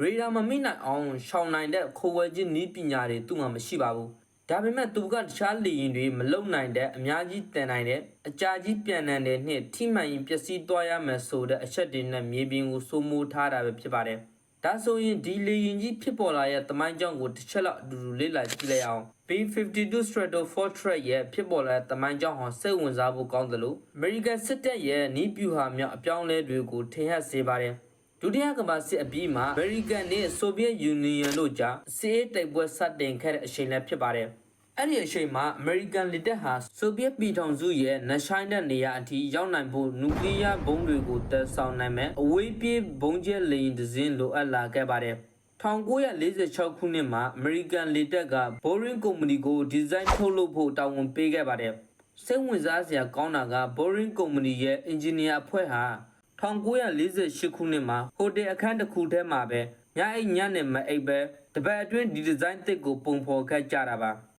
ရေဒါမမိနိုင်အောင်ရှောင်းနိုင်တဲ့ခိုးဝဲခြင်းနီးပညာတွေသူ့မှာမရှိပါဘူးဒါပေမဲ့သူကတခြားလေရင်တွေမလုံနိုင်တဲ့အများကြီးတန်နိုင်တဲ့အကြာကြီးပြန်နံတဲ့နှင့်ထိမှန်ရင်ပျက်စီးသွားရမယ်ဆိုတဲ့အချက်တွေနဲ့မြေပြင်ကိုစိုးမိုးထားတာပဲဖြစ်ပါတယ်ဒါဆိုရင်ဒီလေရင်ကြီးဖြစ်ပေါ်လာတဲ့သမိုင်းကြောင်းကိုတစ်ချက်လောက်အတူတူလေ့လာကြည့်လိုက်အောင် B-52 Stratofortress ရဲ့ဖြစ်ပေါ်လာတဲ့သမိုင်းကြောင်းဟာစိတ်ဝင်စားဖို့ကောင်းတယ်လို့ American စစ်တပ်ရဲ့နီးပြူဟာမြောက်အပြောင်းလဲတွေကိုထင်ဟပ်စေပါတယ်ဒုတိယကမ္ဘာစစ်အပြီးမှာ American နဲ့ Soviet Union တို့ကြားစစ်ရေးတိုက်ပွဲစတင်ခဲ့တဲ့အချိန်လည်းဖြစ်ပါတယ်အဲ့ဒီအချိန်မှာ American လက်တပ်ဟာ Soviet ပြည်ထောင်စုရဲ့နှဆိုင်တဲ့နေရာအထိရောက်နိုင်ဖို့နျူကလ িয়ার ဘုံးတွေကိုတည်ဆောင်နိုင်မဲ့အဝေးပြေးဘုံးကျဲလေယာဉ်တစ်စင်းလိုအပ်လာခဲ့ပါတယ်1946ခုနှစ်မှာ American လက်တပ်က Boeing ကုမ္ပဏီကိုဒီဇိုင်းထုတ်လုပ်ဖို့တာဝန်ပေးခဲ့ပါတယ်စိတ်ဝင်စားစရာကောင်းတာက Boeing ကုမ္ပဏီရဲ့အင်ဂျင်နီယာအဖွဲ့ဟာ1948ခုနှစ်မှာဟိုတယ်အခန်းတစ်ခုထဲမှာပဲညအိတ်ညနေမအိတ်ပဲတပတ်အတွင်းဒီဒီဇိုင်းသစ်ကိုပုံဖော်ခဲ့ကြတာပါ